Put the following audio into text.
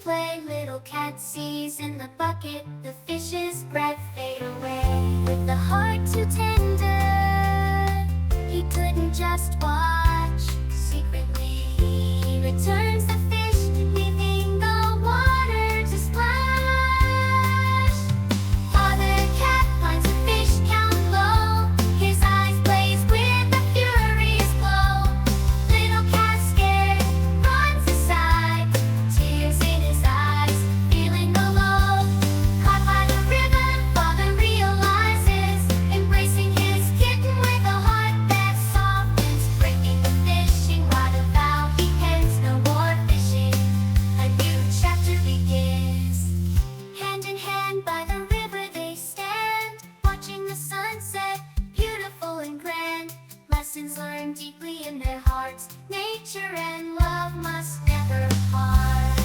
play. Little cat sees in the bucket the fish's breath fade away. With the heart too tender, he couldn't just watch. Secretly, he returns the fish, leaving the water to splash. Father cat finds the fish count low. His eyes blaze with a furious glow. Little cat scared runs aside, tears in his eyes, feeling alone. Caught by the river, father realizes, embracing his kitten with a heart that softens, breaking the fishing rod. A vow he ends, no more fishing. A new chapter begins. Hand in hand by the river they stand, watching the sunset, beautiful and grand. Lessons learned deeply in their hearts. Nature and love must never part.